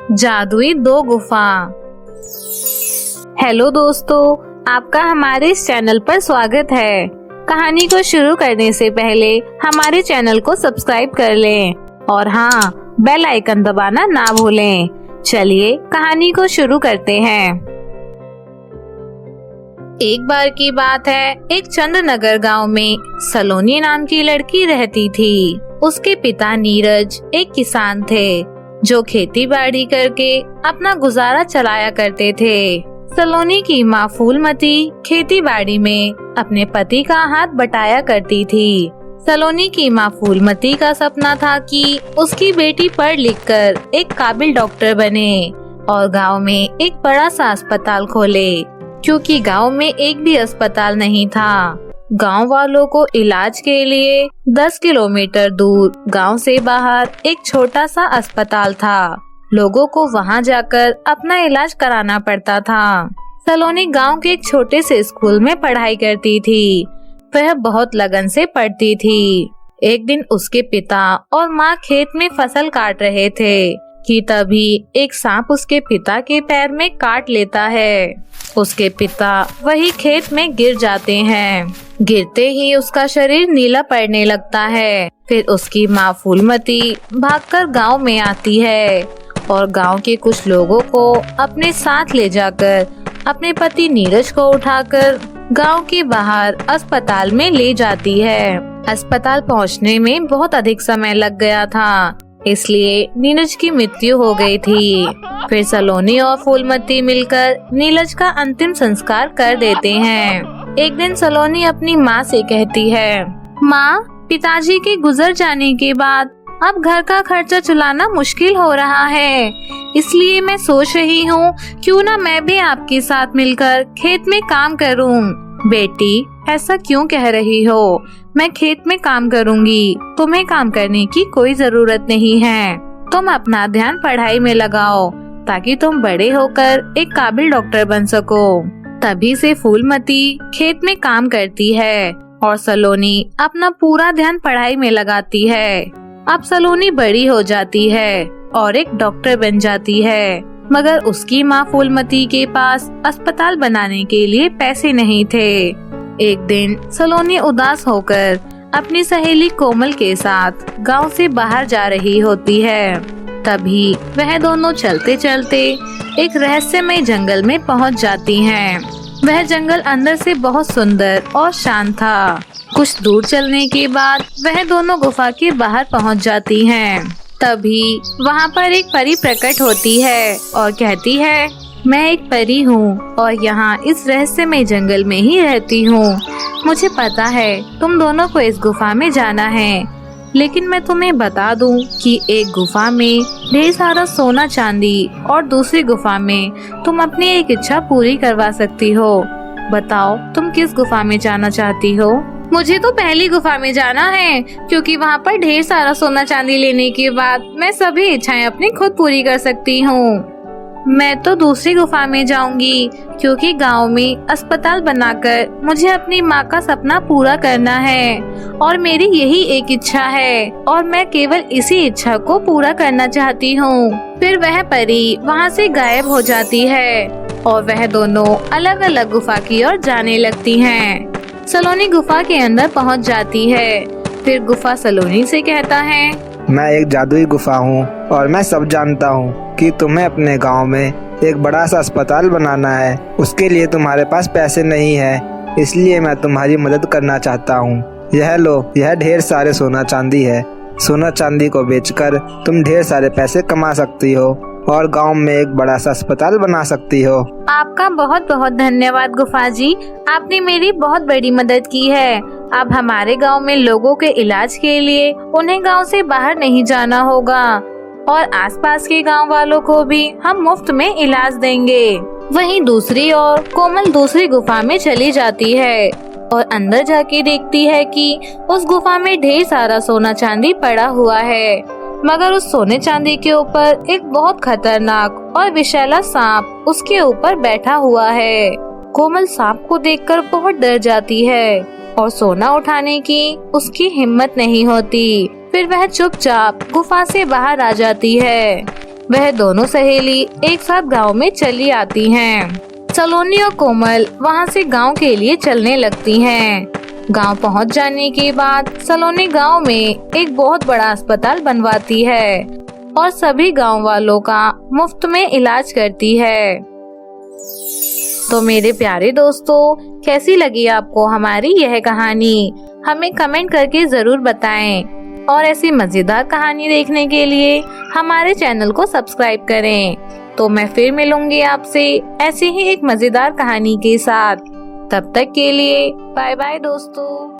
जादुई दो गुफा। हेलो दोस्तों, आपका हमारे इस चैनल पर स्वागत है। कहानी को शुरू करने से पहले हमारे चैनल को सब्सक्राइब कर लें और हाँ, बेल आइकन दबाना ना भूलें। चलिए कहानी को शुरू करते हैं। एक बार की बात है, एक चंद्रनगर गांव में सलोनी नाम की लड़की रहती थी। उसके पिता नीरज एक किसान थे जो खेती बाड़ी करके अपना गुजारा चलाया करते थे। सलोनी की माँ फूलमती खेती बाड़ी में अपने पति का हाथ बटाया करती थी। सलोनी की माँ फूलमती का सपना था कि उसकी बेटी पढ़ लिख कर एक काबिल डॉक्टर बने और गांव में एक बड़ा सा अस्पताल खोले, क्योंकि गांव में एक भी अस्पताल नहीं था। गांव वालों को इलाज के लिए 10 किलोमीटर दूर गांव से बाहर एक छोटा सा अस्पताल था। लोगों को वहां जाकर अपना इलाज कराना पड़ता था। सलोनी गांव के एक छोटे से स्कूल में पढ़ाई करती थी। वह बहुत लगन से पढ़ती थी। एक दिन उसके पिता और माँ खेत में फसल काट रहे थे कि तभी एक सांप उसके पिता के पैर में काट लेता है। उसके पिता वही खेत में गिर जाते हैं। गिरते ही उसका शरीर नीला पड़ने लगता है। फिर उसकी माँ फूलमती भागकर गांव में आती है और गांव के कुछ लोगों को अपने साथ ले जाकर अपने पति नीरज को उठाकर गांव के बाहर अस्पताल में ले जाती है। अस्पताल पहुंचने में बहुत अधिक समय लग गया था, इसलिए नीरज की मृत्यु हो गई थी। फिर सलोनी और फूलमती मिलकर नीरज का अंतिम संस्कार कर देते हैं। एक दिन सलोनी अपनी माँ से कहती है, माँ, पिताजी के गुजर जाने के बाद अब घर का खर्चा चलाना मुश्किल हो रहा है, इसलिए मैं सोच रही हूँ क्यों ना मैं भी आपके साथ मिलकर खेत में काम करूँ। बेटी, ऐसा क्यों कह रही हो? मैं खेत में काम करूँगी, तुम्हें काम करने की कोई जरूरत नहीं है। तुम अपना ध्यान पढ़ाई में लगाओ ताकि तुम बड़े होकर एक काबिल डॉक्टर बन सको। तभी से फूलमती खेत में काम करती है और सलोनी अपना पूरा ध्यान पढ़ाई में लगाती है। अब सलोनी बड़ी हो जाती है और एक डॉक्टर बन जाती है, मगर उसकी माँ फूलमती के पास अस्पताल बनाने के लिए पैसे नहीं थे। एक दिन सलोनी उदास होकर अपनी सहेली कोमल के साथ गांव से बाहर जा रही होती है। तभी वह दोनों चलते चलते एक रहस्यमय जंगल में पहुंच जाती हैं। वह जंगल अंदर से बहुत सुंदर और शांत था। कुछ दूर चलने के बाद वह दोनों गुफा के बाहर पहुंच जाती हैं। तभी वहां पर एक परी प्रकट होती है और कहती है, मैं एक परी हूँ और यहाँ इस रहस्यमय जंगल में ही रहती हूँ। मुझे पता है तुम दोनों को इस गुफा में जाना है, लेकिन मैं तुम्हें बता दूँ कि एक गुफा में ढेर सारा सोना चांदी और दूसरी गुफा में तुम अपनी एक इच्छा पूरी करवा सकती हो। बताओ तुम किस गुफा में जाना चाहती हो? मुझे तो पहली गुफा में जाना है, क्योंकि वहाँ पर ढेर सारा सोना चांदी लेने के बाद मैं सभी इच्छाएं अपनी खुद पूरी कर सकती हूँ। मैं तो दूसरी गुफा में जाऊंगी, क्योंकि गांव में अस्पताल बनाकर मुझे अपनी माँ का सपना पूरा करना है और मेरी यही एक इच्छा है और मैं केवल इसी इच्छा को पूरा करना चाहती हूँ। फिर वह परी वहाँ से गायब हो जाती है और वह दोनों अलग अलग गुफा की ओर जाने लगती हैं। सलोनी गुफा के अंदर पहुँच जाती है। फिर गुफा सलोनी से कहता है, मैं एक जादुई गुफा हूँ और मैं सब जानता हूँ कि तुम्हें अपने गांव में एक बड़ा सा अस्पताल बनाना है। उसके लिए तुम्हारे पास पैसे नहीं है, इसलिए मैं तुम्हारी मदद करना चाहता हूँ। यह लो, यह ढेर सारे सोना चांदी है। सोना चांदी को बेचकर तुम ढेर सारे पैसे कमा सकती हो और गांव में एक बड़ा सा अस्पताल बना सकती हो। आपका बहुत बहुत धन्यवाद गुफा जी, आपने मेरी बहुत बड़ी मदद की है। अब हमारे गांव में लोगों के इलाज के लिए उन्हें गांव से बाहर नहीं जाना होगा और आसपास के गांव वालों को भी हम मुफ्त में इलाज देंगे। वहीं दूसरी ओर कोमल दूसरी गुफा में चली जाती है और अंदर जाके देखती है कि उस गुफा में ढेर सारा सोना चांदी पड़ा हुआ है, मगर उस सोने चांदी के ऊपर एक बहुत खतरनाक और विषैला सांप उसके ऊपर बैठा हुआ है। कोमल सांप को देखकर बहुत डर जाती है और सोना उठाने की उसकी हिम्मत नहीं होती। फिर वह चुपचाप गुफा से बाहर आ जाती है। वह दोनों सहेली एक साथ गांव में चली आती हैं। सलोनी और कोमल वहां से गांव के लिए चलने लगती हैं। गांव पहुंच जाने के बाद सलोनी गांव में एक बहुत बड़ा अस्पताल बनवाती है और सभी गांव वालों का मुफ्त में इलाज करती है। तो मेरे प्यारे दोस्तों, कैसी लगी आपको हमारी यह कहानी? हमें कमेंट करके जरूर बताएं और ऐसी मजेदार कहानी देखने के लिए हमारे चैनल को सब्सक्राइब करें। तो मैं फिर मिलूंगी आपसे ऐसी ही एक मजेदार कहानी के साथ। तब तक के लिए बाय बाय दोस्तों।